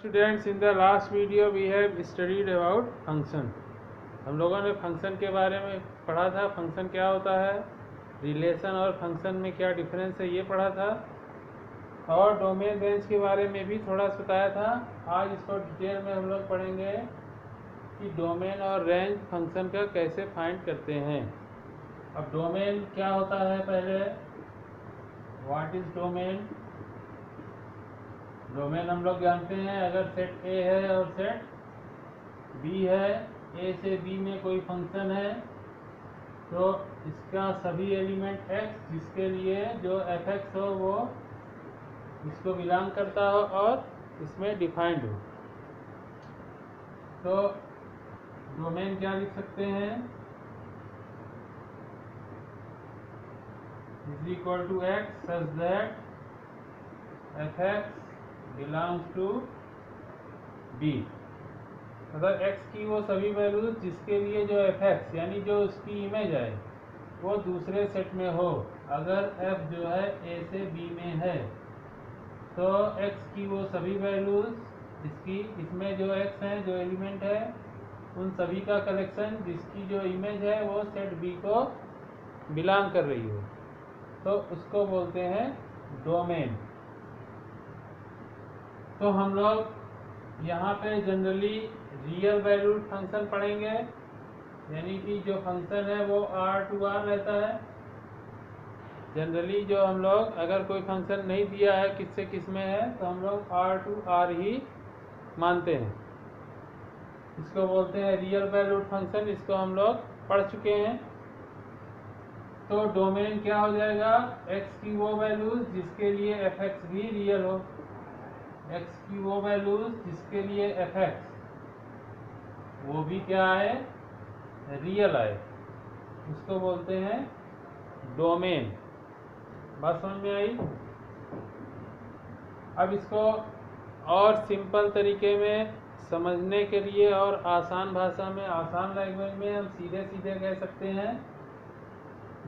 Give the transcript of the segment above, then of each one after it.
Students, in the last video we have studied about function. हम लोगों ने function के बारे में पढ़ा था। फंक्शन क्या होता है, रिलेशन और फंक्शन में क्या डिफरेंस है, ये पढ़ा था। और डोमेन रेंज के बारे में भी थोड़ा सा बताया था। आज इसको डिटेल में हम लोग पढ़ेंगे कि डोमेन और रेंज फंक्शन का कैसे फाइंड करते हैं। अब डोमेन क्या होता है, पहले व्हाट इज डोमेन। डोमेन हम लोग जानते हैं, अगर सेट ए है और सेट बी है, ए से बी में कोई फंक्शन है तो इसका सभी एलिमेंट एक्स जिसके लिए जो एफ एक्स हो वो इसको बिलोंग करता हो और इसमें डिफाइंड हो, तो डोमेन क्या लिख सकते हैं, is equal to X such that F X belongs to B. मतलब x की वो सभी वैल्यूज जिसके लिए जो एफ एक्स यानी जो उसकी इमेज है वो दूसरे सेट में हो। अगर f जो है a से b में है तो x की वो सभी वैल्यूज इसकी इसमें जो x है, जो एलिमेंट है, उन सभी का कलेक्शन जिसकी जो इमेज है वो सेट b को बिलोंग कर रही हो, तो उसको बोलते हैं डोमेन। तो हम लोग यहाँ पे जनरली रियल वैल्यूड फंक्शन पढ़ेंगे, यानी कि जो फंक्शन है वो r टू r रहता है। जनरली जो हम लोग अगर कोई फंक्शन नहीं दिया है किससे किस में है तो हम लोग r टू r ही मानते हैं, इसको बोलते हैं रियल वैल्यूड फंक्शन। इसको हम लोग पढ़ चुके हैं। तो डोमेन क्या हो जाएगा, x की वो वैल्यूज जिसके लिए एफ एक्स भी रियल हो, x की वो वैल्यूज जिसके लिए एफ एक्स वो भी क्या आए, रियल आए, उसको बोलते हैं डोमेन। बात समझ में आई। अब इसको और सिंपल तरीके में समझने के लिए और आसान भाषा में, आसान लैंग्वेज में हम सीधे सीधे कह सकते हैं,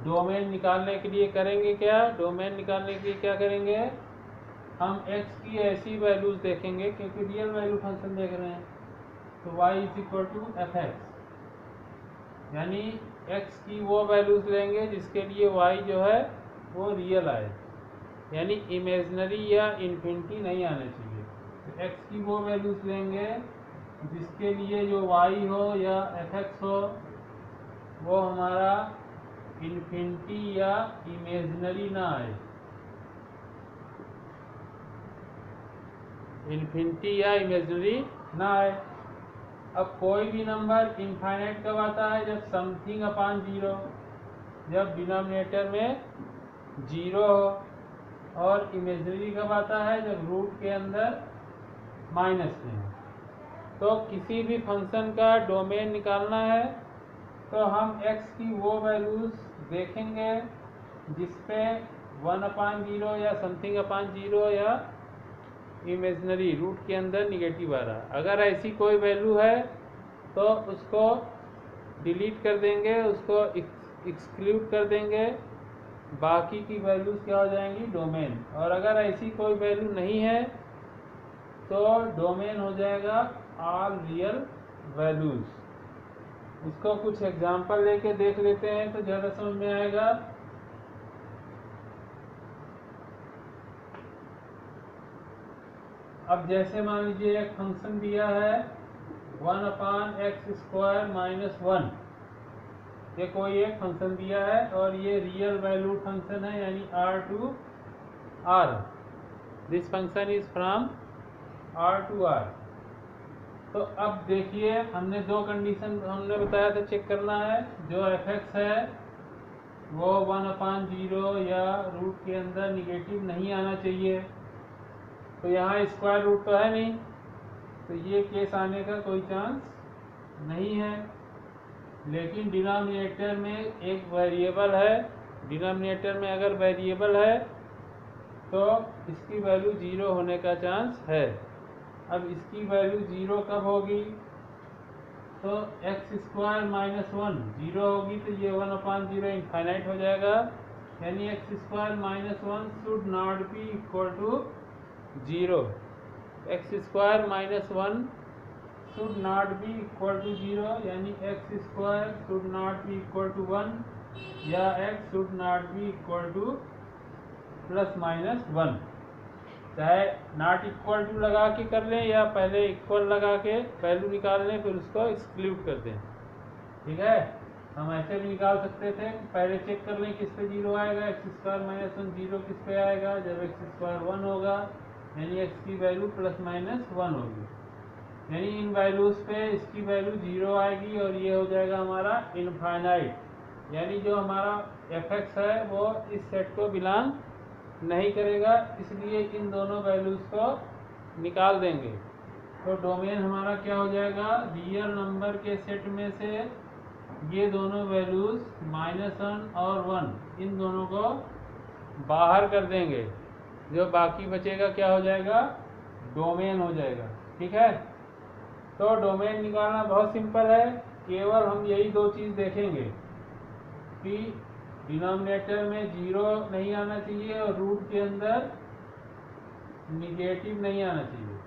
डोमेन निकालने के लिए करेंगे क्या, डोमेन निकालने के लिए क्या करेंगे, हम x की ऐसी वैल्यूज देखेंगे क्योंकि रियल वैल्यू फंक्शन देख रहे हैं, तो y is equal to f x, यानी x की वो वैल्यूज लेंगे जिसके लिए y जो है वो रियल आए, यानी इमेजनरी या इन्फिनिटी नहीं आना चाहिए। तो x की वो वैल्यूज लेंगे जिसके लिए जो y हो या एफ एक्स हो वो हमारा इन्फिनिटी या इमेजनरी ना आए, इन्फिनिटी या इमेजनरी ना आए। अब कोई भी नंबर इनफाइनाइट कब आता है, जब समथिंग अपॉन जीरो, जब डिनोमिनेटर में जीरो हो। और इमेजनरी कब आता है, जब रूट के अंदर माइनस में हो। तो किसी भी फंक्शन का डोमेन निकालना है तो हम x की वो वैल्यूज देखेंगे जिसपे 1/0 या समथिंग अपॉन जीरो या इमेजनरी रूट के अंदर निगेटिव आ रहा। अगर ऐसी कोई वैल्यू है तो उसको डिलीट कर देंगे, उसको एक्सक्लूड कर देंगे, बाकी की वैल्यूज क्या हो जाएंगी, डोमेन। और अगर ऐसी कोई वैल्यू नहीं है तो डोमेन हो जाएगा ऑल रियल वैल्यूज। इसको कुछ एग्जांपल लेके देख लेते हैं तो ज़्यादा समझ में आएगा। अब जैसे मान लीजिए एक फंक्शन दिया है 1/x² - 1, ये कोई एक फंक्शन दिया है और ये रियल वैल्यू फंक्शन है, यानी r to r। This function is from r to r। तो अब देखिए, हमने दो कंडीशन हमने बताया था चेक करना है। जो एफ एक्स है वो 1/0 या रूट के अंदर निगेटिव नहीं आना चाहिए, तो यहाँ स्क्वायर रूट तो है नहीं, तो ये केस आने का कोई चांस नहीं है। लेकिन डिनोमिनेटर में एक वेरिएबल है, डिनोमिनेटर में अगर वेरिएबल है तो इसकी वैल्यू जीरो होने का चांस है। अब इसकी वैल्यू जीरो कब होगी, तो x² - 1 जीरो होगी, तो ये 1/0 इनफाइनाइट हो जाएगा, यानी x² - 1 should not be equal to zero. X square minus 1 should not be equal to 0, यानी x square should not be equal to 1 या x should not be equal to plus minus 1। चाहे not equal to लगा के कर लें या पहले equal लगा के वैल्यू निकाल लें फिर उसको एक्सक्लूड कर दें। ठीक है, हम ऐसे भी निकाल सकते थे, पहले चेक कर लें किस पे 0 आएगा, एक्स स्क्वायर माइनस 1 0 किस पे आएगा, जब एक्स स्क्वायर 1 होगा यानी एक्स की वैल्यू प्लस माइनस 1 होगी, यानी इन वैल्यूज पे इसकी वैल्यू 0 आएगी और ये हो जाएगा हमारा इनफाइनाइट, यानी जो हमारा एफ है वो इस सेट को बिलोंग नहीं करेगा, इसलिए इन दोनों वैल्यूज को निकाल देंगे। तो डोमेन हमारा क्या हो जाएगा, रियल नंबर के सेट में से ये दोनों वैल्यूज -1 और 1 इन दोनों को बाहर कर देंगे, जो बाकी बचेगा क्या हो जाएगा, डोमेन हो जाएगा। ठीक है, तो डोमेन निकालना बहुत सिंपल है, केवल हम यही दो चीज़ देखेंगे कि डिनोमिनेटर में 0 नहीं आना चाहिए और रूट के अंदर निगेटिव नहीं आना चाहिए।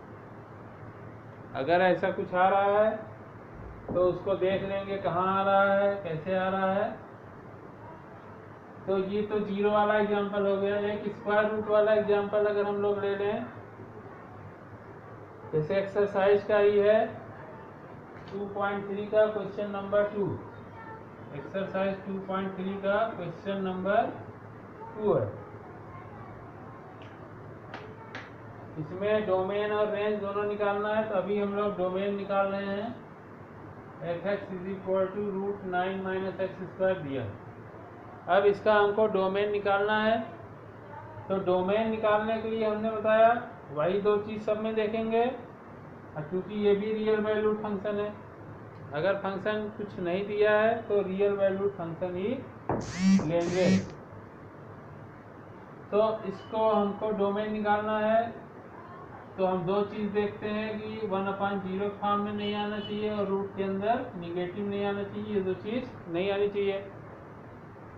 अगर ऐसा कुछ आ रहा है तो उसको देख लेंगे कहाँ आ रहा है, कैसे आ रहा है। तो ये तो 0 वाला एग्जांपल हो गया। एक स्क्वायर रूट वाला एग्जांपल अगर हम लोग ले लें, जैसे एक्सरसाइज का ही है 2.3 का क्वेश्चन नंबर 2, एक्सरसाइज 2.3 का क्वेश्चन नंबर 2 है। इसमें डोमेन और रेंज दोनों निकालना है, तो अभी हम लोग डोमेन निकाल रहे हैं। f(x) = √9 - x² दिया। अब इसका हमको डोमेन निकालना है, तो डोमेन निकालने के लिए हमने बताया वही दो चीज़ सब में देखेंगे, और क्योंकि ये भी रियल वैल्यूड फंक्शन है, अगर फंक्शन कुछ नहीं दिया है तो रियल वैल्यूड फंक्शन ही लेंगे। तो इसको हमको डोमेन निकालना है, तो हम दो चीज़ देखते हैं कि 1/0 फॉर्म में नहीं आना चाहिए और रूट के अंदर निगेटिव नहीं आना चाहिए, ये दो चीज़ नहीं आनी चाहिए।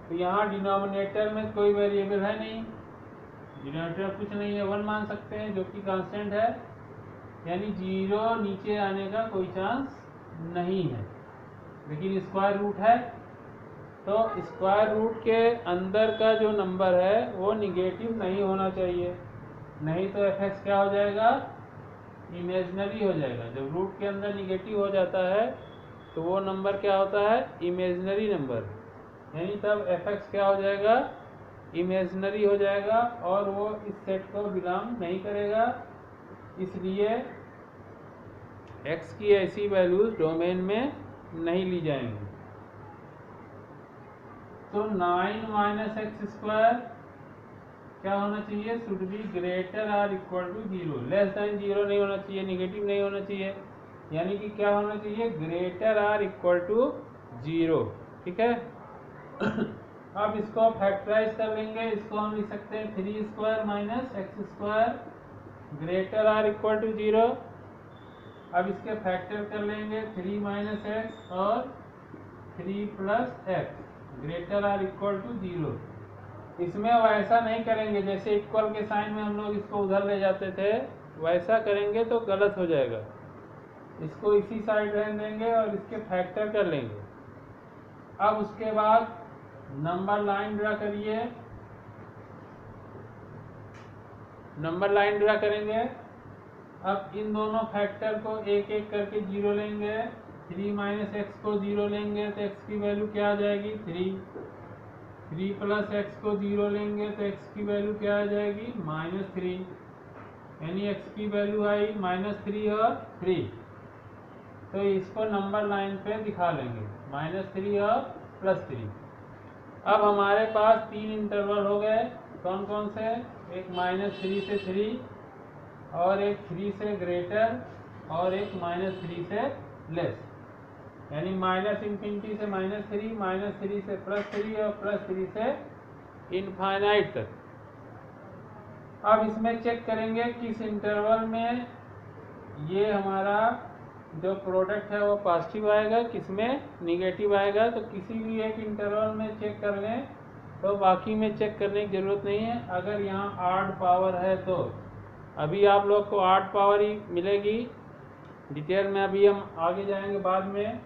तो यहाँ डिनोमिनेटर में कोई वेरिएबल है नहीं, डिनोमिनेटर कुछ नहीं है, 1 मान सकते हैं जो कि कांस्टेंट है, यानी 0 नीचे आने का कोई चांस नहीं है। लेकिन स्क्वायर रूट है, तो स्क्वायर रूट के अंदर का जो नंबर है वो निगेटिव नहीं होना चाहिए, नहीं तो f(x) क्या हो जाएगा, इमेजनरी हो जाएगा। जब रूट के अंदर निगेटिव हो जाता है तो वो नंबर क्या होता है, इमेजनरी नंबर, यानी तब f(x) क्या हो जाएगा, इमेजनरी हो जाएगा और वो इस सेट को बिलोंग नहीं करेगा, इसलिए x की ऐसी वैल्यूज डोमेन में नहीं ली जाएंगी। तो 9 - x² क्या होना चाहिए, should be greater or equal to 0, less than 0 नहीं होना चाहिए, निगेटिव नहीं होना चाहिए, यानी कि क्या होना चाहिए, ग्रेटर आर इक्वल टू 0। ठीक है, अब इसको फैक्टराइज कर लेंगे, इसको हम लिख सकते हैं 3² - x² greater or equal to 0। अब इसके फैक्टर कर लेंगे 3 - x और 3 + x greater or equal to 0। इसमें वैसा नहीं करेंगे जैसे इक्वल के साइन में हम लोग इसको उधर ले जाते थे, वैसा करेंगे तो गलत हो जाएगा। इसको इसी साइड रहने देंगे और इसके फैक्टर कर लेंगे। अब उसके बाद नंबर लाइन ड्रा करिए, नंबर लाइन ड्रा करेंगे। अब इन दोनों फैक्टर को एक एक करके 0 लेंगे, 3 - x को 0 लेंगे तो x की वैल्यू क्या आ जाएगी, 3 + x को 0 लेंगे तो x की वैल्यू क्या आ जाएगी, -3, यानी x की वैल्यू आई -3 और 3। तो इसको नंबर लाइन पे दिखा लेंगे, -3 और +3। अब हमारे पास 3 इंटरवल हो गए, कौन कौन से, एक -3 से 3 और एक 3 से ग्रेटर और एक -3 से लेस, यानी -∞ से -3, -3 से +3 और +3 से इनफाइनाइट तक। अब इसमें चेक करेंगे किस इंटरवल में ये हमारा जो प्रोडक्ट है वो पॉजिटिव आएगा, किसमें निगेटिव आएगा। तो किसी भी एक इंटरवल में चेक कर लें, तो बाकी में चेक करने की ज़रूरत नहीं है। अगर यहाँ ऑड पावर है तो अभी आप लोग को 8 पावर ही मिलेगी, डिटेल में अभी हम आगे जाएंगे बाद में।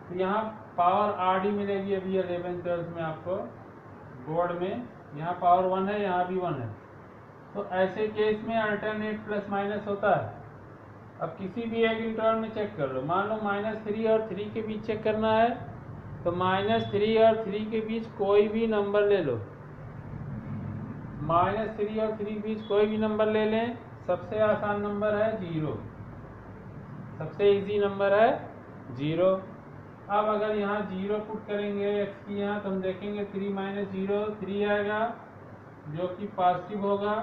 तो यहाँ पावर 8 ही मिलेगी अभी 11 12 में आपको बोर्ड में, यहाँ पावर 1 है, यहाँ भी 1 है। तो ऐसे केस में अल्टरनेट प्लस माइनस होता है। अब किसी भी एक इंटरवल में चेक कर लो, मान लो -3 और 3 के बीच चेक करना है, तो -3 और 3 के बीच कोई भी नंबर ले लो, -3 और 3 के बीच कोई भी नंबर ले लें। सबसे आसान नंबर है 0, सबसे इजी नंबर है 0। अब अगर यहाँ 0 पुट करेंगे x की यहाँ, तो हम देखेंगे 3 - 0 3 आएगा, जो कि पॉजिटिव होगा।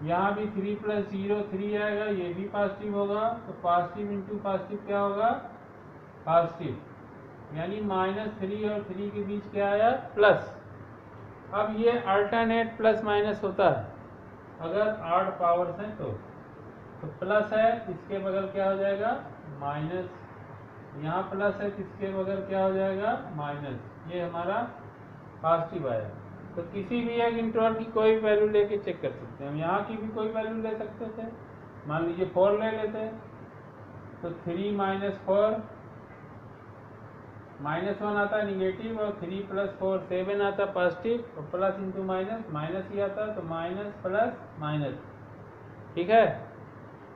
यहाँ भी 3 + 0 3 आएगा, ये भी पॉजिटिव होगा। तो पॉजिटिव इंटू पॉजिटिव क्या होगा, पॉजिटिव, यानी -3 और 3 के बीच क्या आया, प्लस। अब ये अल्टरनेट प्लस माइनस होता है अगर 8 पावर्स हैं तो प्लस है, इसके बगल क्या हो जाएगा, माइनस। यहाँ प्लस है, इसके बगल क्या हो जाएगा, माइनस। ये हमारा पॉजिटिव आया। तो किसी भी एक इंटरवल की कोई वैल्यू लेके चेक कर सकते हैं हम। यहाँ की भी कोई वैल्यू ले सकते थे, मान लीजिए 4 ले लेते हैं, तो 3 - 4 -1 आता है निगेटिव, और 3 + 4 7 आता है पॉजिटिव, और प्लस इंटू माइनस माइनस ही आता है, तो माइनस प्लस माइनस। ठीक है,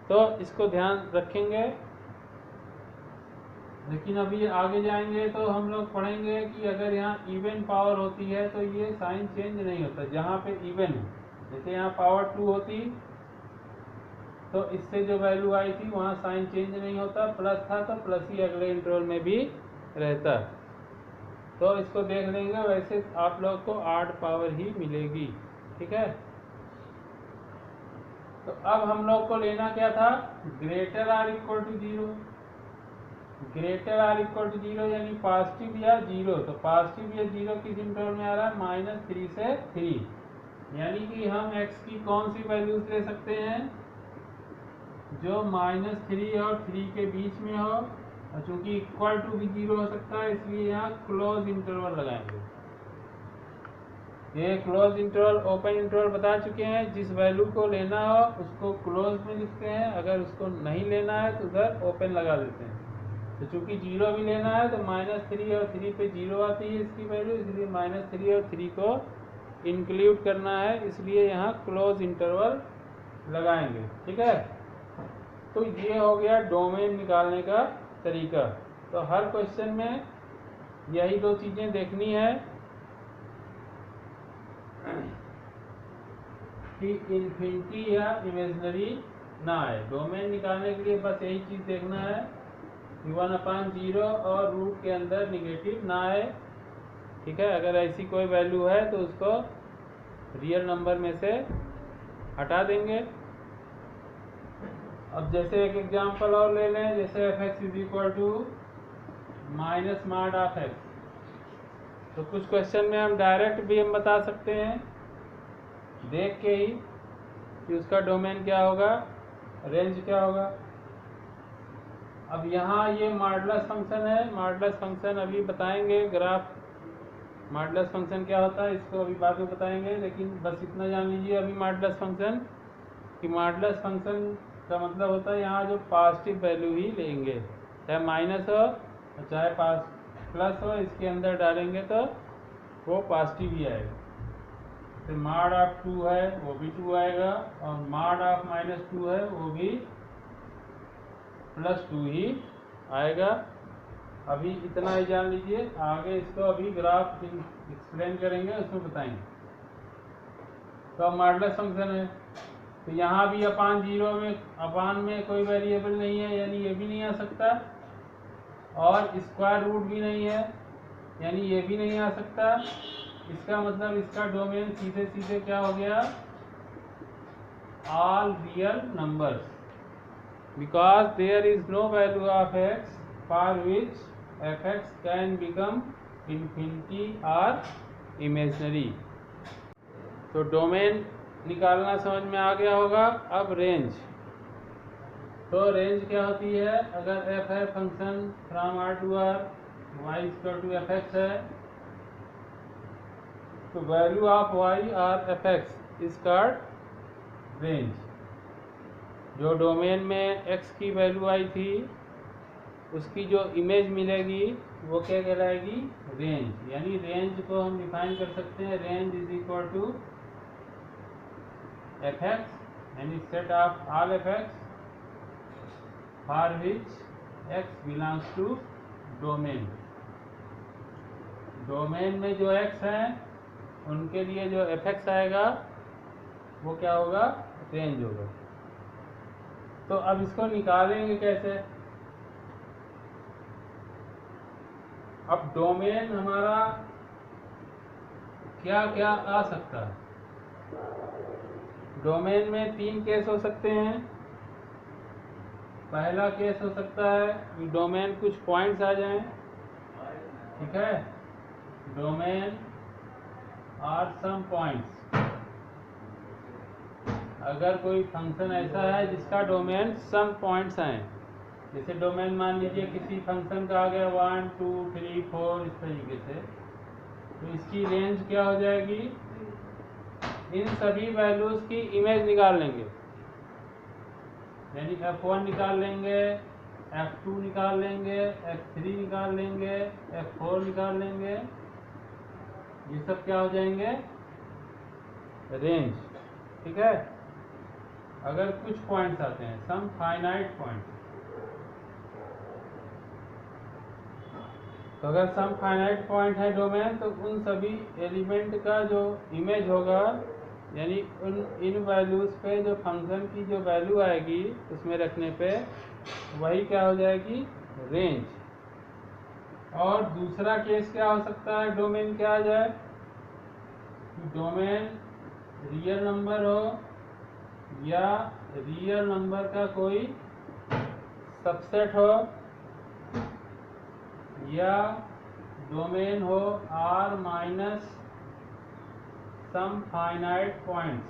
तो इसको ध्यान रखेंगे। लेकिन अभी आगे जाएंगे तो हम लोग पढ़ेंगे कि अगर यहाँ इवन पावर होती है तो ये साइन चेंज नहीं होता। जहाँ पे इवन है, जैसे यहाँ पावर 2 होती तो इससे जो वैल्यू आई थी वहाँ साइन चेंज नहीं होता, प्लस था तो प्लस ही अगले इंटरवल में भी रहता। तो इसको देख लेंगे, वैसे आप लोग को 8 पावर ही मिलेगी। ठीक है, तो अब हम लोग को लेना क्या था, greater or equal to 0, greater or equal to 0 यानी पॉजिटिव या 0। तो पॉजिटिव या 0 किस इंटरवल में आ रहा है, -3 से 3, यानी कि हम x की कौन सी वैल्यूज ले सकते हैं, जो -3 और 3 के बीच में हो, और चूंकि इक्वल टू भी 0 हो सकता है, इसलिए यहाँ क्लोज इंटरवल लगाएंगे। ये क्लोज इंटरवल ओपन इंटरवल बता चुके हैं, जिस वैल्यू को लेना हो उसको क्लोज में लिखते हैं, अगर उसको नहीं लेना है तो उधर ओपन लगा देते हैं। तो चूंकि 0 भी लेना है तो -3 और 3 पे 0 आती है इसकी वैल्यू, इसलिए -3 और 3 को इंक्लूड करना है, इसलिए यहाँ क्लोज इंटरवल लगाएंगे। ठीक है, तो ये हो गया डोमेन निकालने का तरीका। तो हर क्वेश्चन में यही 2 चीज़ें देखनी है कि इन्फिनिटी या इमेजिनरी ना आए। डोमेन निकालने के लिए बस यही चीज़ देखना है कि 1/0 और रूट के अंदर निगेटिव ना आए। ठीक है, अगर ऐसी कोई वैल्यू है तो उसको रियल नंबर में से हटा देंगे। अब जैसे एक एग्जांपल और ले लें, जैसे f(x) = -mod(x). तो कुछ क्वेश्चन में हम डायरेक्ट भी हम बता सकते हैं देख के ही कि उसका डोमेन क्या होगा, रेंज क्या होगा। अब यहाँ ये मॉडुलस फंक्शन है, मॉडुलस फंक्शन अभी बताएंगे, ग्राफ मॉडुलस फंक्शन क्या होता है इसको अभी बाद में बताएंगे, लेकिन बस इतना जान लीजिए अभी मॉडुलस फंक्शन कि मॉडुलस फंक्शन का मतलब होता है यहाँ जो पॉजिटिव वैल्यू ही लेंगे, चाहे माइनस हो चाहे प्लस हो, इसके अंदर डालेंगे तो वो पॉजिटिव ही आएगा। तो mod ऑफ 2 है वो भी 2 आएगा, और mod ऑफ -2 है वो भी +2 ही आएगा। अभी इतना ही जान लीजिए, आगे इसको अभी ग्राफ एक्सप्लेन करेंगे, उसमें बताएंगे। तो अब मॉडुलस फंक्शन है, तो यहाँ भी अपान 0 में, अपान में कोई वेरिएबल नहीं है, यानी ये भी नहीं आ सकता, और स्क्वायर रूट भी नहीं है, यानी ये भी नहीं आ सकता। इसका मतलब इसका डोमेन सीधे सीधे क्या हो गया, all real numbers, because there is no value of x for which f(x) can become infinity और इमेजिनरी। तो डोमेन निकालना समझ में आ गया होगा। अब रेंज, तो रेंज क्या होती है, अगर f है function from R to R, y = f(x) है, तो वैल्यू ऑफ y और f(x) इज कॉल्ड रेंज। जो डोमेन में x की वैल्यू आई थी उसकी जो इमेज मिलेगी वो क्या कहलाएगी, रेंज। यानी रेंज को हम डिफाइन कर सकते हैं, range is equal to f x यानी set of all f x for which x belongs to domain. Domain में जो x है उनके लिए जो एफ एक्स आएगा वो क्या होगा, रेंज होगा। तो अब इसको निकालेंगे कैसे। अब डोमेन हमारा क्या क्या आ सकता है। डोमेन में 3 केस हो सकते हैं। पहला केस हो सकता है कि डोमेन कुछ पॉइंट्स आ जाएं, ठीक है, डोमेन और सम पॉइंट्स। अगर कोई फंक्शन ऐसा है जिसका डोमेन सम पॉइंट्स आए, जैसे डोमेन मान लीजिए किसी फंक्शन का आ गया 1 2 3 4 इस तरीके से, तो इसकी रेंज क्या हो जाएगी, इन सभी वैल्यूज की इमेज निकाल लेंगे। यानी f1 निकाल लेंगे, f2 निकाल लेंगे, f3 निकाल लेंगे, f4 निकाल लेंगे, ये सब क्या हो जाएंगे, रेंज। ठीक है। अगर कुछ पॉइंट्स आते हैं, सम फाइनाइट पॉइंट, तो अगर सम फाइनाइट पॉइंट है डोमेन, तो उन सभी एलिमेंट का जो इमेज होगा, यानी इन वैल्यूज पे जो फंक्शन की जो वैल्यू आएगी उसमें रखने पे वही क्या हो जाएगी, रेंज। और दूसरा केस क्या हो सकता है, डोमेन क्या आ जाए, डोमेन रियल नंबर हो या रियल नंबर का कोई सबसेट हो, या डोमेन हो R minus sum finite points.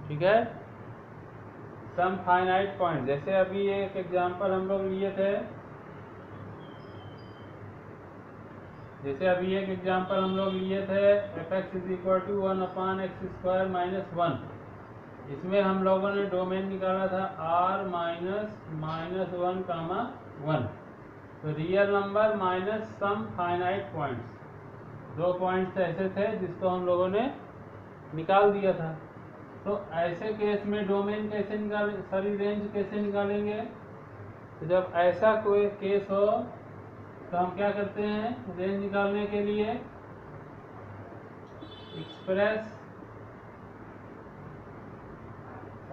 ठीक है, सम फाइनाइट पॉइंट। जैसे अभी एक एग्जांपल हम लोग लिए थे, f x is equal to 1/x² - 1। इसमें हम लोगों ने डोमेन निकाला था r -(-1, 1)। तो real number minus sum finite points, 2 points ऐसे थे जिसको हम लोगों ने निकाल दिया था। तो ऐसे केस में डोमेन कैसे निकालें, सॉरी रेंज कैसे निकालेंगे। तो जब ऐसा कोई केस हो तो हम क्या करते हैं, रेंज निकालने के लिए express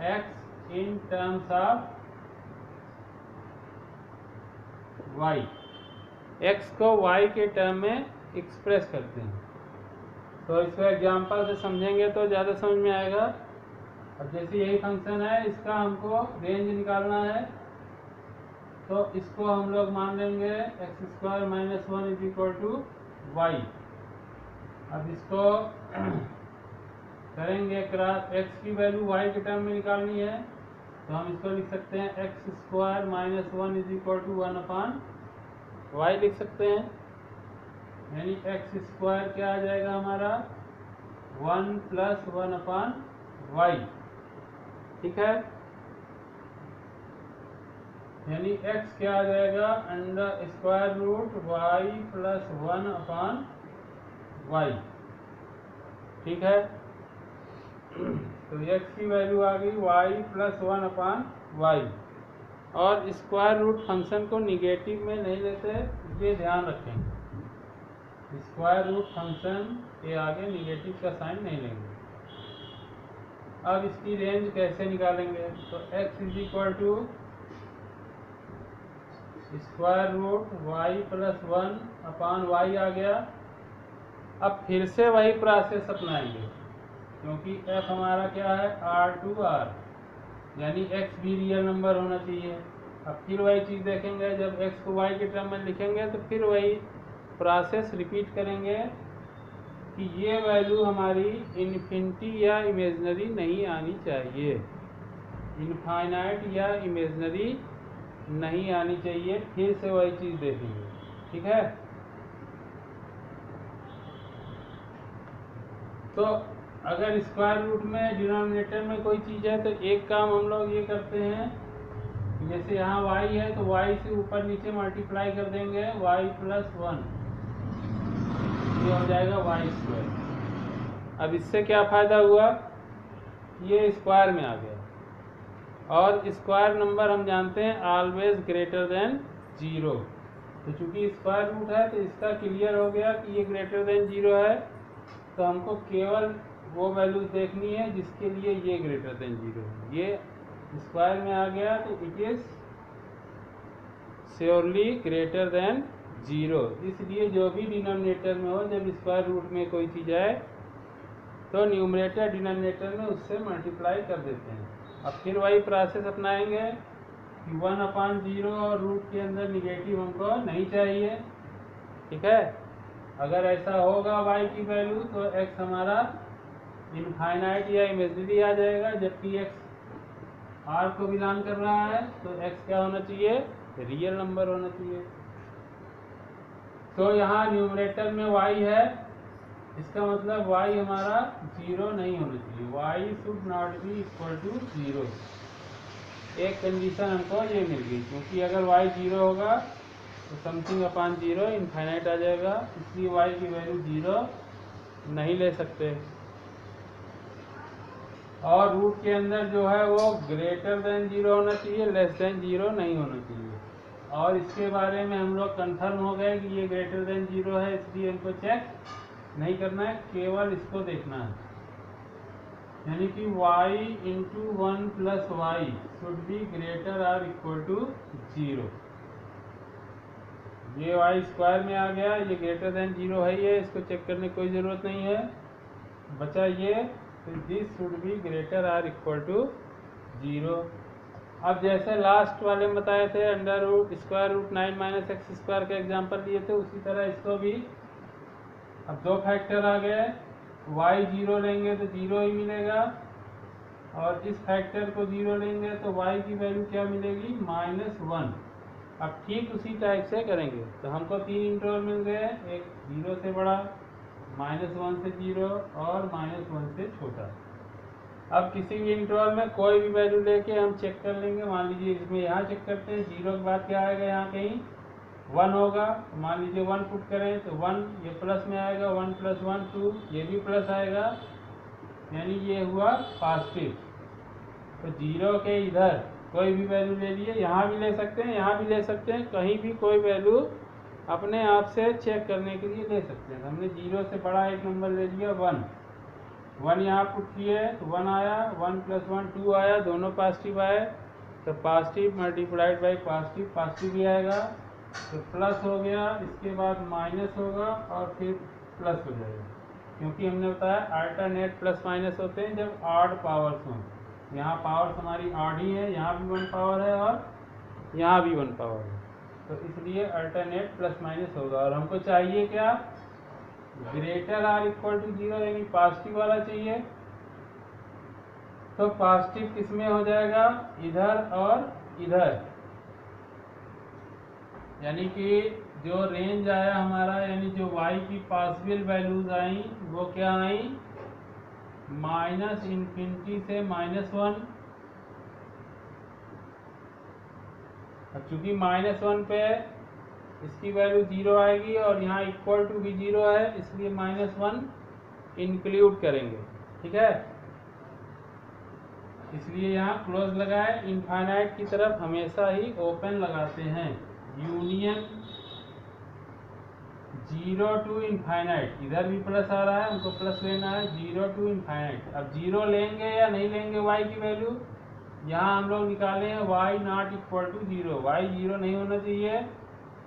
x in terms of y, x को y के टर्म में एक्सप्रेस करते हैं। तो इसको एग्जांपल से समझेंगे तो ज़्यादा समझ में आएगा। अब जैसे यही फंक्शन है, इसका हमको रेंज निकालना है, तो इसको हम लोग मान लेंगे x² - 1 is equal to y। अब इसको करेंगे क्रॉस, x की वैल्यू y के टर्म में निकालनी है, तो हम इसको लिख सकते हैं x² - 1 is equal to 1/y लिख सकते हैं। यानी x² क्या आ जाएगा हमारा, 1 + 1/y। ठीक है, यानी x क्या आ जाएगा, √y + 1/y। ठीक है, तो x की वैल्यू आ गई y + 1/y। और स्क्वायर रूट फंक्शन को निगेटिव में नहीं लेते, ये ध्यान रखेंगे। स्क्वायर रूट फंक्शन के आगे निगेटिव का साइन नहीं लेंगे। अब इसकी रेंज कैसे निकालेंगे, तो x is equal to √y + 1/y आ गया। अब फिर से वही प्रोसेस अपनाएंगे, क्योंकि f हमारा क्या है, R2R, यानी x भी रियल नंबर होना चाहिए। अब फिर वही चीज़ देखेंगे, जब x को y के टर्म में लिखेंगे तो फिर वही प्रोसेस रिपीट करेंगे कि ये वैल्यू हमारी इन्फिनिटी या इमेजनरी नहीं आनी चाहिए, इनफाइनाइट या इमेजनरी नहीं आनी चाहिए। फिर से वही चीज़ देखेंगे। ठीक है, तो अगर स्क्वायर रूट में डिनोमिनेटर में कोई चीज़ है तो एक काम हम लोग ये करते हैं, जैसे यहाँ y है तो y से ऊपर नीचे मल्टीप्लाई कर देंगे, y + 1, ये हो जाएगा y²। अब इससे क्या फ़ायदा हुआ, ये स्क्वायर में आ गया, और स्क्वायर नंबर हम जानते हैं ऑलवेज ग्रेटर देन 0। तो चूंकि स्क्वायर रूट है तो इसका क्लियर हो गया कि ये ग्रेटर देन 0 है, तो हमको केवल वो वैल्यूज देखनी है जिसके लिए ये ग्रेटर देन 0 है। ये स्क्वायर में आ गया तो it is surely greater than 0। इसलिए जो भी डिनोमिनेटर में हो, जब स्क्वायर रूट में कोई चीज़ आए तो न्यूमरेटर डिनोमिनेटर में उससे मल्टीप्लाई कर देते हैं। अब फिर वही प्रोसेस अपनाएंगे कि 1/0 और रूट के अंदर निगेटिव हमको नहीं चाहिए, ठीक है। अगर ऐसा होगा y की वैल्यू तो x हमारा इनफाइनाइट या इमेजिनरी आ जाएगा, जबकि x r को बिलोंग कर रहा है तो x क्या होना चाहिए, रियल नंबर होना चाहिए। तो यहाँ न्यूमरेटर में y है, इसका मतलब y हमारा 0 नहीं होना चाहिए, y should not be equal to 0। एक कंडीशन हमको ये मिल गई, क्योंकि अगर y 0 होगा तो समथिंग अपॉन 0 इनफाइनाइट आ जाएगा, इसलिए y की वैल्यू 0 नहीं ले सकते। और रूट के अंदर जो है वो ग्रेटर देन 0 होना चाहिए, लेस देन 0 नहीं होना चाहिए। और इसके बारे में हम लोग कन्फर्म हो गए कि ये ग्रेटर देन 0 है, इसलिए हमको चेक नहीं करना है, केवल इसको देखना है। यानी कि y × 1 + y should be greater और इक्वल टू 0। ये y स्क्वायर में आ गया, ये ग्रेटर देन 0 है, ये इसको चेक करने की कोई ज़रूरत नहीं है। बचा ये, तो दिस शुड बी ग्रेटर और इक्वल टू 0। अब जैसे लास्ट वाले में बताए थे √9 - x² का एग्जांपल लिए थे, उसी तरह इसको भी। अब दो फैक्टर आ गए, y 0 लेंगे तो 0 ही मिलेगा, और इस फैक्टर को 0 लेंगे तो y की वैल्यू क्या मिलेगी, -1। अब ठीक उसी टाइप से करेंगे, तो हमको 3 इंटरवल मिल गए, एक 0 से बड़ा, -1 से 0 और -1 से छोटा। अब किसी भी इंटरवल में कोई भी वैल्यू लेके हम चेक कर लेंगे। मान लीजिए इसमें यहाँ चेक करते हैं, 0 के बाद क्या आएगा, यहाँ कहीं 1 होगा, मान लीजिए 1 पुट करें तो 1 ये प्लस में आएगा, 1 + 1 2, ये भी प्लस आएगा, यानी ये हुआ पॉजिटिव। तो 0 के इधर कोई भी वैल्यू ले लिए, यहाँ भी ले सकते हैं, यहाँ भी ले सकते हैं, कहीं भी कोई वैल्यू अपने आप से चेक करने के लिए ले सकते हैं। हमने 0 से बड़ा एक नंबर ले लिया 1 यहाँ पुट किए तो 1 आया, 1 + 1 2 आया, दोनों पॉजिटिव आए, तो positive multiplied by positive, positive भी आएगा, तो प्लस हो गया, इसके बाद माइनस होगा और फिर प्लस हो जाएगा, क्योंकि हमने बताया अल्टरनेट प्लस माइनस होते हैं जब ऑड पावर्स हों। यहाँ पावर्स हमारी ऑड ही है, यहाँ भी 1 पावर है और यहाँ भी 1 पावर है, तो इसलिए अल्टरनेट प्लस माइनस होगा। और हमको चाहिए क्या, ग्रेटर और इक्वल टू 0, यानी पॉजिटिव वाला चाहिए। तो पॉजिटिव किसमें हो जाएगा, इधर और इधर, यानी कि जो रेंज आया हमारा, यानी जो y की पॉसिबल वैल्यूज आई वो क्या आई, -∞ से -1। अब चूंकि -1 पे इसकी वैल्यू 0 आएगी और यहाँ इक्वल टू भी 0 है, इसलिए -1 इंक्लूड करेंगे, ठीक है। इसलिए यहाँ क्लोज लगाए, इनफाइनाइट की तरफ हमेशा ही ओपन लगाते हैं। यूनियन 0 to इनफाइनाइट, इधर भी प्लस आ रहा है, हमको प्लस लेना है, 0 to इनफाइनाइट। अब 0 लेंगे या नहीं लेंगे y की वैल्यू, यहाँ हम लोग निकाले हैं y ≠ इक्वल टू 0, y 0 नहीं होना चाहिए,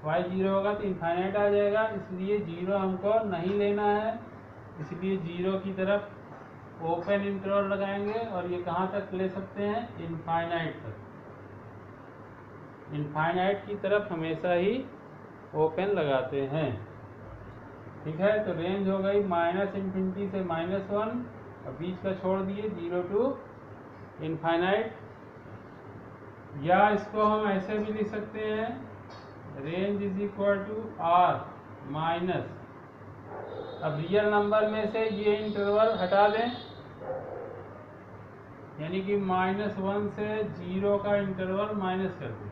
y 0 होगा तो इनफाइनाइट आ जाएगा, इसलिए 0 हमको नहीं लेना है, इसलिए 0 की तरफ ओपन इंटरवल लगाएंगे। और ये कहाँ तक ले सकते हैं, इनफाइनाइट तक। इनफाइनाइट की तरफ हमेशा ही ओपन लगाते हैं, ठीक है। तो रेंज हो गई -∞ से -1 और बीच का छोड़ दिए 0 to इनफाइनाइट। या इसको हम ऐसे भी लिख सकते हैं, range is equal to r - अब रियल नंबर में से ये इंटरवल हटा दें, यानी कि -1 से 0 का इंटरवल माइनस कर दें।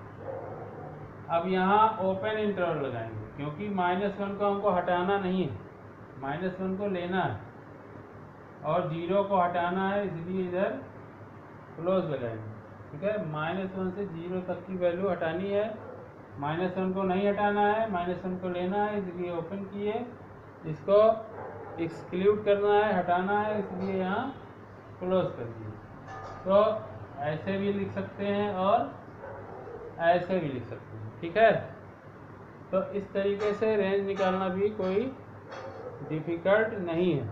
अब यहाँ ओपन इंटरवल लगाएंगे, क्योंकि -1 को हमको हटाना नहीं है, -1 को लेना है और 0 को हटाना है, इसलिए इधर क्लोज लगाएंगे। ठीक है, -1 से 0 तक की वैल्यू हटानी है, -1 को नहीं हटाना है, -1 को लेना है, इसलिए ओपन किए। इसको एक्सक्लूड करना है, हटाना है, इसलिए यहाँ क्लोज कर दिए। तो ऐसे भी लिख सकते हैं और ऐसे भी लिख सकते हैं। ठीक है, तो इस तरीके से रेंज निकालना भी कोई डिफिकल्ट नहीं है।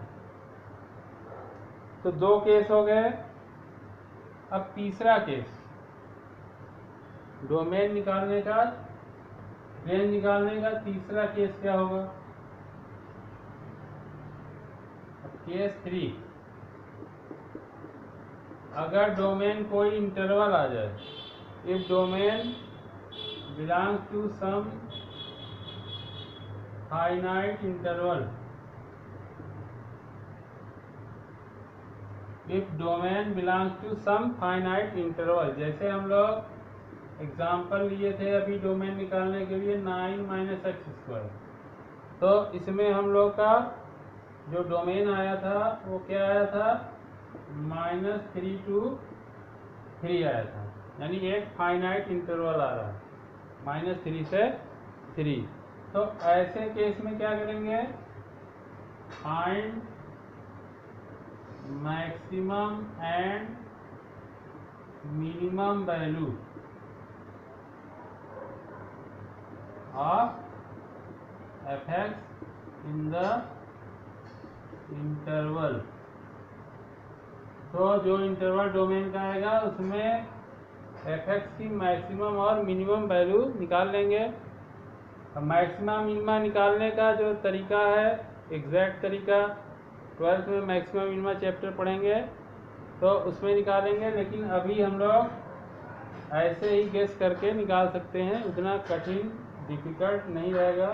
तो 2 केस हो गए। अब तीसरा केस, डोमेन निकालने का, रेंज निकालने का तीसरा केस क्या होगा? केस 3, अगर डोमेन कोई इंटरवल आ जाए, if domain belongs to some finite interval, if domain belongs to some finite interval, जैसे हम लोग एग्जाम्पल लिए थे अभी डोमेन निकालने के लिए 9 - x²। तो इसमें हम लोग का जो डोमेन आया था वो क्या आया था? -3 to 3 आया था, यानी एक फाइनाइट इंटरवल आ रहा है, -3 से 3। तो ऐसे केस में क्या करेंगे? Find maximum and minimum value of f(x) in the interval. तो जो इंटरवल डोमेन का आएगा उसमें f(x) की मैक्सिमम और मिनिमम वैल्यू निकाल लेंगे। अब मैक्सिमम मिनिमा निकालने का जो तरीका है, एग्जैक्ट तरीका 12th में मैक्सिमम मिनिमा चैप्टर पढ़ेंगे तो उसमें निकालेंगे, लेकिन अभी हम लोग ऐसे ही गेस करके निकाल सकते हैं, उतना कठिन डिफिकल्ट नहीं रहेगा।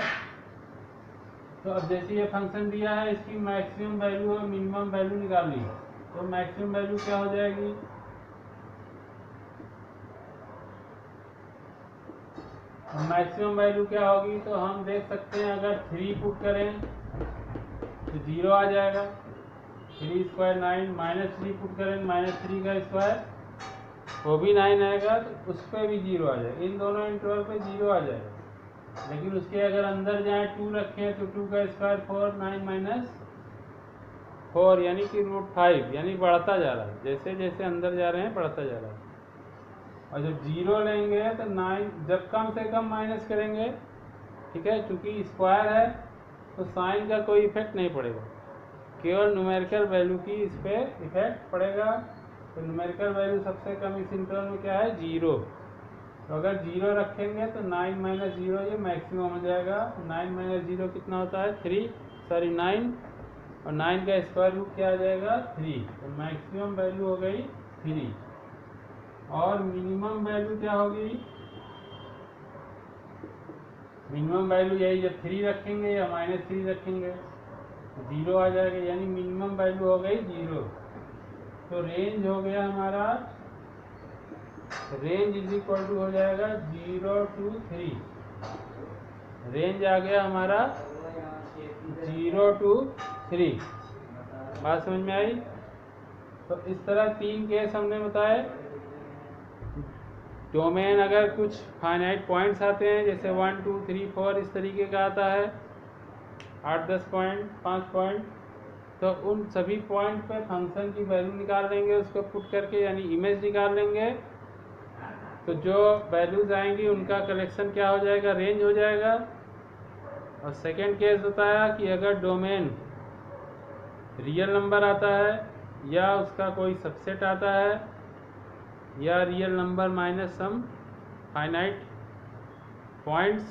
तो अब जैसे ये फंक्शन दिया है, इसकी मैक्सिमम वैल्यू और मिनिमम वैल्यू निकालनी है, तो मैक्सिमम वैल्यू क्या हो जाएगी? मैक्सिमम वैल्यू क्या होगी? तो हम देख सकते हैं, अगर 3 पुट करें तो 0 आ जाएगा, 3² 9, -3 पुट करें, -3 का स्क्वायर वो भी 9 आएगा, तो उस पर भी 0 आ जाएगा, इन दोनों इंटरवल पे 0 आ जाएगा। लेकिन उसके अगर अंदर जाए 2 रखें तो 2 का स्क्वायर 4, 9 - 4 यानी कि √5, यानी बढ़ता जा रहा है, जैसे जैसे अंदर जा रहे हैं बढ़ता जा रहा है। और जब 0 लेंगे तो 9, जब कम से कम माइनस करेंगे, ठीक है, क्योंकि स्क्वायर है तो साइन का कोई इफेक्ट नहीं पड़ेगा, केवल न्यूमेरिकल वैल्यू की इस पर इफेक्ट पड़ेगा। तो न्यूमेरिकल वैल्यू सबसे कम इस इंटरवल में क्या है? 0। तो अगर 0 रखेंगे तो 9 - 0 ये मैक्सिमम हो जाएगा। 9 - 0 कितना होता है? 9, और 9 का स्क्वायर रूट क्या आ जाएगा? 3। तो मैक्सिमम वैल्यू हो गई 3, और मिनिमम वैल्यू क्या होगी? मिनिमम वैल्यू यही, जब 3 रखेंगे या -3 रखेंगे 0 आ जाएगा, यानी मिनिमम वैल्यू हो गई 0। तो रेंज हो गया हमारा, रेंज इज इक्वल टू हो जाएगा 0 to 3। रेंज आ गया हमारा 0 to 3। बात समझ में आई? तो इस तरह 3 केस हमने बताए। डोमेन अगर कुछ फाइनाइट पॉइंट्स आते हैं, जैसे 1 2 3 4 इस तरीके का आता है, 8-10 पॉइंट, 5 पॉइंट, तो उन सभी पॉइंट पे फंक्शन की वैल्यू निकाल लेंगे, उसको पुट करके, यानी इमेज निकाल लेंगे। तो जो वैल्यूज आएंगी उनका कलेक्शन क्या हो जाएगा? रेंज हो जाएगा। और सेकेंड केस बताया कि अगर डोमेन रियल नंबर आता है या उसका कोई सबसेट आता है या real number minus sum finite points,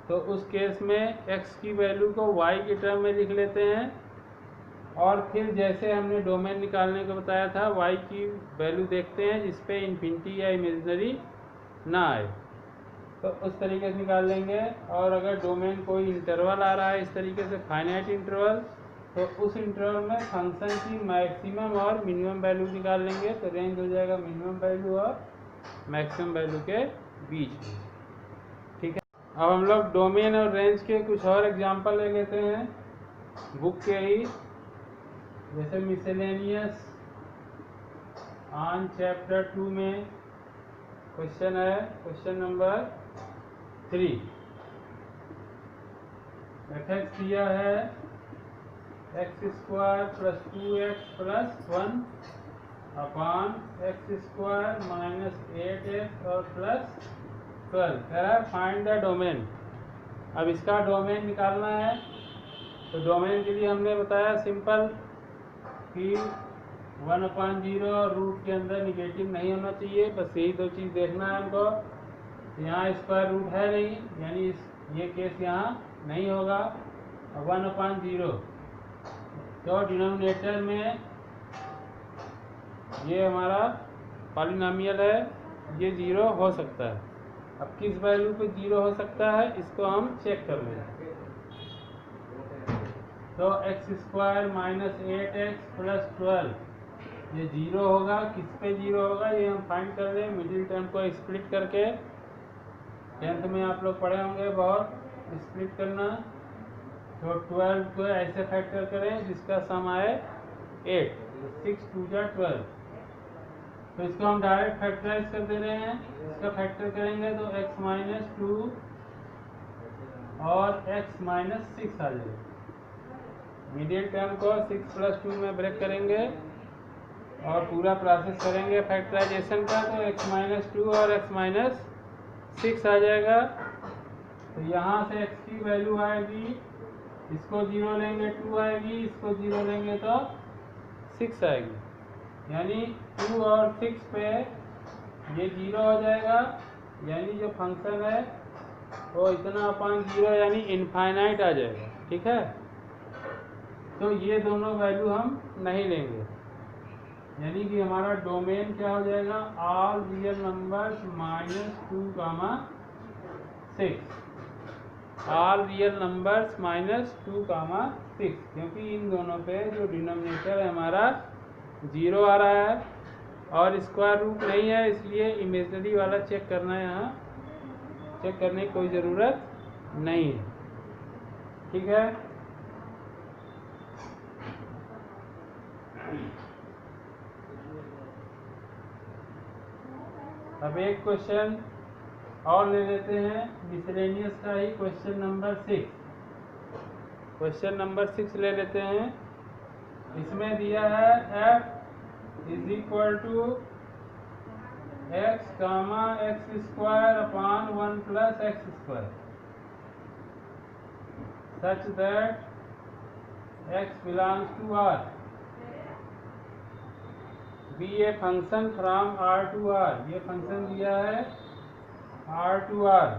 तो उस केस में x की वैल्यू को y के टर्म में लिख लेते हैं, और फिर जैसे हमने डोमेन निकालने को बताया था, y की वैल्यू देखते हैं जिसपे इन्फिनिटी या इमेजिनरी ना आए, तो उस तरीके से निकाल लेंगे। और अगर डोमेन कोई इंटरवल आ रहा है इस तरीके से, फाइनाइट इंटरवल, तो उस इंटरवल में फंक्शन की मैक्सिमम और मिनिमम वैल्यू निकाल लेंगे, तो रेंज हो जाएगा मिनिमम वैल्यू और मैक्सिमम वैल्यू के बीच में। ठीक है, अब हम लोग डोमेन और रेंज के कुछ और एग्जांपल ले लेते हैं बुक के ही। जैसे मिसलेनियस ऑन चैप्टर 2 में क्वेश्चन है, क्वेश्चन नंबर 3। fx दिया है x square plus 2x plus 1 upon x square minus 8x और प्लस 12। कह रहा है फाइंड द डोमेन। अब इसका डोमेन निकालना है, तो डोमेन के लिए हमने बताया सिंपल कि 1/0 और रूट के अंदर निगेटिव नहीं होना चाहिए, बस यही दो चीज़ देखना है हमको। यहाँ स्क्वायर रूट है नहीं, यानी ये केस यहाँ नहीं होगा। 1/0 तो डिनोमिनेटर में ये हमारा पॉलिनोमियल है, ये 0 हो सकता है। अब किस वैल्यू पे 0 हो सकता है इसको हम चेक कर लेंगे। तो x square minus 8x plus 12 ये 0 होगा। किस पे 0 होगा ये हम फाइंड कर लें मिडिल टर्म को स्प्लिट करके। 10th में आप लोग पढ़े होंगे बहुत स्प्लिट करना। तो 12 को ऐसे फैक्टर करें जिसका सम आए 8, 6 2 जा 12। तो इसको हम डायरेक्ट फैक्टराइज कर दे रहे हैं। इसका फैक्टर करेंगे तो x माइनस 2 और x माइनस 6 आ जाएगा। मिडिल टर्म को 6 प्लस 2 में ब्रेक करेंगे और पूरा प्रोसेस करेंगे फैक्टराइजेशन का, तो x माइनस 2 और x माइनस 6 आ जाएगा। तो यहाँ से x की वैल्यू आएगी, इसको 0 लेंगे 2 आएगी, इसको 0 लेंगे तो 6 आएगी। यानी 2 और 6 पे ये 0 हो जाएगा, यानी जो फंक्शन है वो इतना अपॉन 0 यानी इनफाइनाइट आ जाएगा। ठीक है, तो ये दोनों वैल्यू हम नहीं लेंगे, यानी कि हमारा डोमेन क्या हो जाएगा, all real numbers -2, 6, all real numbers -2, 6, क्योंकि इन दोनों पे जो डिनोमिनेटर है हमारा 0 आ रहा है और स्क्वायर रूट नहीं है, इसलिए इमेजनरी वाला चेक करना है। यहाँ चेक करने की कोई ज़रूरत नहीं है। ठीक है, अब एक क्वेश्चन और ले लेते हैं मिसलेनियस का ही, क्वेश्चन नंबर 6। क्वेश्चन नंबर 6 ले लेते हैं। इसमें दिया है f is equal to x comma x square upon 1 plus x square such that x belongs to R be a function from R to R। ये फंक्शन दिया है R to R।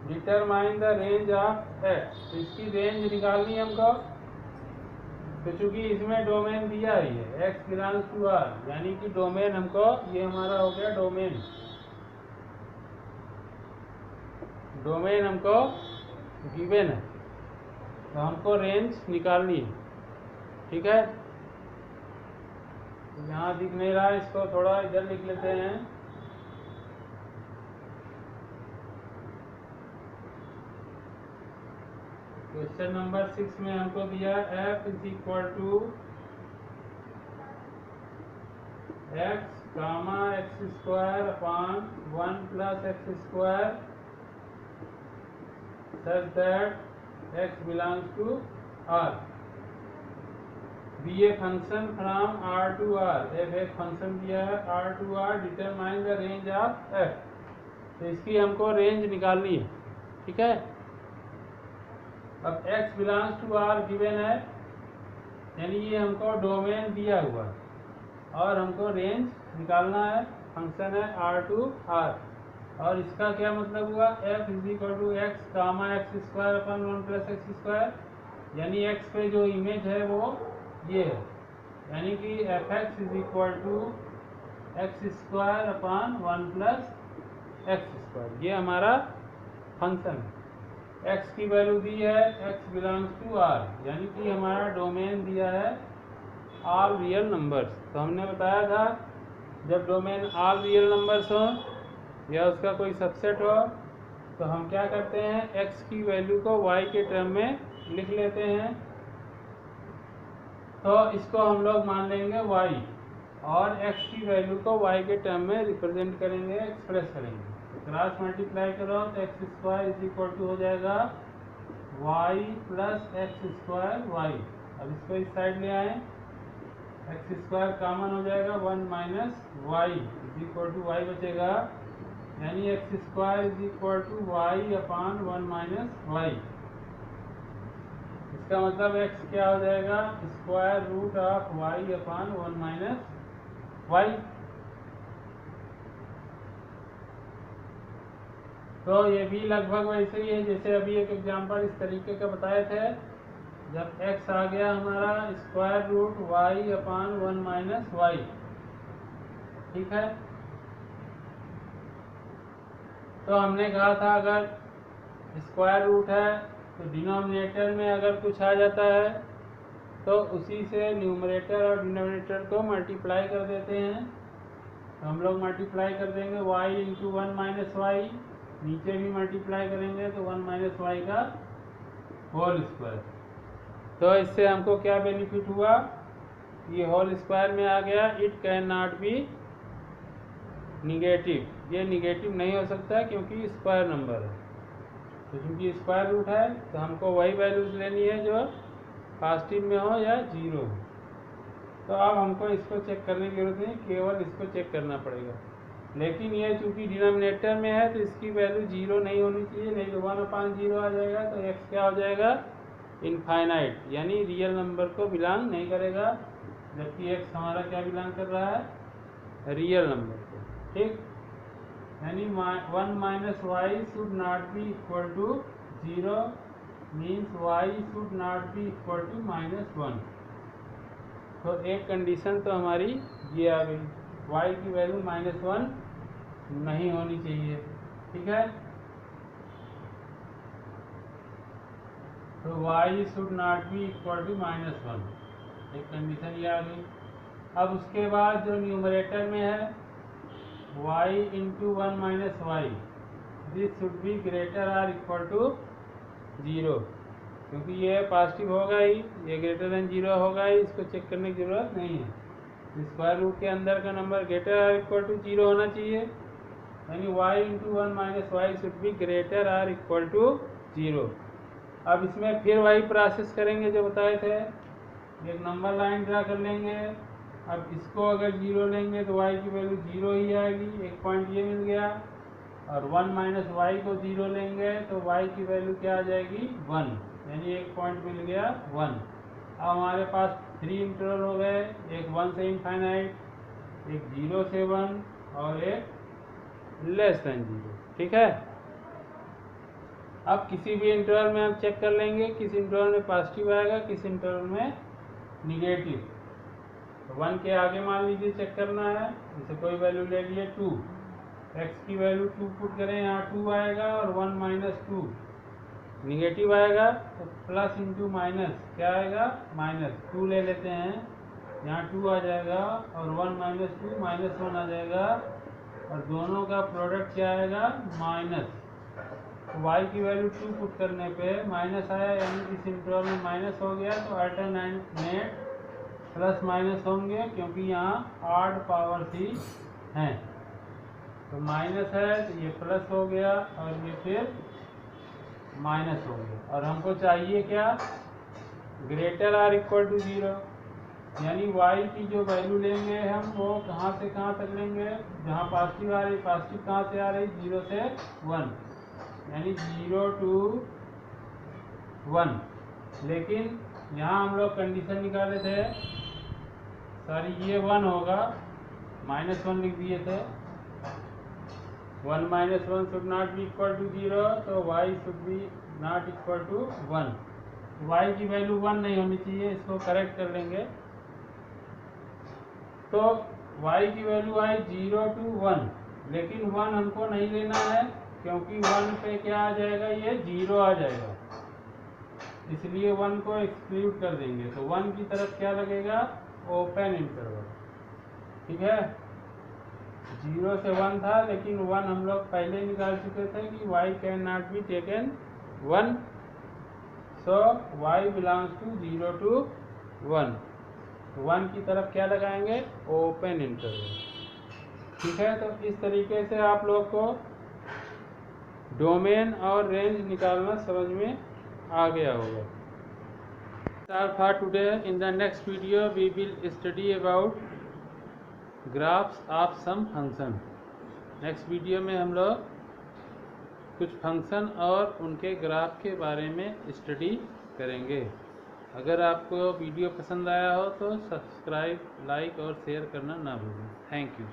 Determine the range of x। इसकी range निकालनी है हमको, तो चूंकि इसमें डोमेन दिया ही है x बिलोंग्स टू R, यानी कि डोमेन हमको, ये हमारा हो गया डोमेन। डोमेन हमको गिवन है, तो हमको रेंज निकालनी है। ठीक है, यहाँ दिख नहीं रहा, इसको थोड़ा इधर लिख लेते हैं। क्वेश्चन नंबर 6 में हमको दिया f is equal to x comma x square upon 1 plus x square such that x belongs to R। Be a function from R to R। f एक फंक्शन दिया है R to R। Determine the range of f। तो इसकी हमको range निकालनी है। ठीक है, अब x belongs to R given है, यानी ये हमको डोमेन दिया हुआ है और हमको रेंज निकालना है। फंक्शन है R टू R, और इसका क्या मतलब हुआ, f is equal to x comma x square upon 1 plus x square, यानी x पे जो इमेज है वो ये है, यानी कि f(x) is equal to x square upon 1 plus x square. ये हमारा फंक्शन है। x की वैल्यू दी है x बिलोंग्स टू r, यानी कि हमारा डोमेन दिया है ऑल रियल नंबर्स। तो हमने बताया था जब डोमेन ऑल रियल नंबर्स हो या उसका कोई सबसेट हो तो हम क्या करते हैं, x की वैल्यू को y के टर्म में लिख लेते हैं। तो इसको हम लोग मान लेंगे y और x की वैल्यू को y के टर्म में रिप्रेजेंट करेंगे, एक्सप्रेस करेंगे। तो क्रॉस मल्टीप्लाई करो तो x स्क्वायर इज इक्वल टू हो जाएगा y plus x square y. अब इसको इस साइड ले आए, एक्स स्क्वायर कॉमन हो जाएगा, 1 minus y is equal to y बचेगा, यानी x square is equal to y upon 1 minus y. इसका मतलब x क्या हो जाएगा, square root of y upon 1 minus y. तो ये भी लगभग वैसे ही है जैसे अभी एक एग्जांपल इस तरीके का बताए थे, जब x आ गया हमारा square root y upon 1 minus Y, ठीक है। तो हमने कहा था अगर स्क्वायर रूट है तो डिनोमिनेटर में अगर कुछ आ जाता है तो उसी से न्यूमरेटर और डिनोमिनेटर को मल्टीप्लाई कर देते हैं। तो हम लोग मल्टीप्लाई कर देंगे y इंटू 1 माइनस वाई, नीचे भी मल्टीप्लाई करेंगे तो 1 माइनस वाई का होल स्क्वायर। तो इससे हमको क्या बेनिफिट हुआ, ये होल स्क्वायर में आ गया, it can not B negative, ये निगेटिव नहीं हो सकता क्योंकि स्क्वायर नंबर है। तो क्योंकि स्क्वायर रूट है तो हमको वही वैल्यूज लेनी है जो पॉजिटिव में हो या जीरो हो। तो अब हमको इसको चेक करने की जरूरत नहीं, केवल इसको चेक करना पड़ेगा। लेकिन ये चूंकि डिनोमिनेटर में है तो इसकी वैल्यू जीरो नहीं होनी चाहिए, नहीं तो 1 अपान जीरो आ जाएगा, तो x क्या हो जाएगा, इनफाइनाइट, यानी रियल नंबर को बिलोंग नहीं करेगा, जबकि x हमारा क्या बिलोंग कर रहा है, रियल नंबर को, ठीक। यानी 1 minus y should not be equal to zero, means y should not be equal to minus 1। तो एक कंडीशन तो हमारी ये आ गई, y की वैल्यू माइनस 1 नहीं होनी चाहिए, ठीक है। तो y should not be equal to minus 1, एक कंडीशन ये आ गई। अब उसके बाद जो न्यूमरेटर में है y into 1 minus y, this should be greater or equal to zero, क्योंकि ये पॉजिटिव होगा ही, ये ग्रेटर देन जीरो होगा ही, इसको चेक करने की जरूरत नहीं है। स्क्वायर रूट के अंदर का number greater or equal to zero होना चाहिए, यानी y into 1 minus y should be greater or equal to zero. अब इसमें फिर वही प्रोसेस करेंगे जो बताए थे, एक नंबर लाइन ड्रा कर लेंगे। अब इसको अगर जीरो लेंगे तो y की वैल्यू जीरो ही आएगी, एक पॉइंट ये मिल गया, और 1 माइनस वाई को जीरो लेंगे तो y की वैल्यू क्या आ जाएगी, 1, यानी एक पॉइंट मिल गया 1। अब हमारे पास 3 इंटरवल हो गए, एक 1 से इनफाइनाइट, एक 0 से 1 और एक लेस देन 0, ठीक है। अब किसी भी इंटरवल में हम चेक कर लेंगे, किस इंटरवल में पॉजिटिव आएगा, किस इंटरवल में निगेटिव। तो 1 के आगे मान लीजिए चेक करना है, जैसे कोई वैल्यू ले लिए 2, x की वैल्यू 2 पुट करें, यहाँ 2 आएगा और 1 माइनस 2 निगेटिव आएगा, तो प्लस इंटू माइनस क्या आएगा, माइनस 2 ले लेते हैं, यहाँ 2 आ जाएगा और 1 माइनस 2 माइनस 1 आ जाएगा, और दोनों का प्रोडक्ट क्या आएगा, माइनस। तो y की वैल्यू 2 पुट करने पे माइनस आया, यानी इस इंटरवल में माइनस हो गया, तो अल्टरनेट प्लस माइनस होंगे क्योंकि यहाँ ऑड पावर्स ही हैं। तो माइनस है तो ये प्लस हो गया और ये फिर माइनस हो गया, और हमको चाहिए क्या, greater or equal to zero, यानी y की जो वैल्यू लेंगे हम वो कहाँ से कहाँ तक लेंगे, जहाँ पॉजिटिव आ रही, पॉजिटिव कहाँ से आ रही, 0 से 1, यानी 0 to 1। लेकिन यहाँ हम लोग कंडीशन निकाले थे, सॉरी ये 1 होगा, माइनस 1 लिख दिए थे, 1 minus 1 should not be equal to 0, तो y should be not equal to 1। y की वैल्यू 1 नहीं होनी चाहिए, इसको करेक्ट कर लेंगे। तो y की वैल्यू आई 0 to 1, लेकिन 1 हमको नहीं लेना है, क्योंकि 1 पे क्या आ जाएगा, ये 0 आ जाएगा, इसलिए 1 को एक्सक्लूड कर देंगे। तो 1 की तरफ क्या लगेगा, ओपन इंटरवल। ठीक है, 0 से 1 था, लेकिन 1 हम लोग पहले निकाल चुके थे कि y can not be taken 1, so y belongs to 0 to 1। 1 की तरफ क्या लगाएंगे, ओपन इंटरवल। ठीक है, तो इस तरीके से आप लोग को डोमेन और रेंज निकालना समझ में आ गया होगा। For today, in the next video we will study about graphs of some function। Next video में हम लोग कुछ फंक्शन और उनके ग्राफ के बारे में स्टडी करेंगे। अगर आपको वीडियो पसंद आया हो तो सब्सक्राइब, लाइक और शेयर करना ना भूलें। Thank you.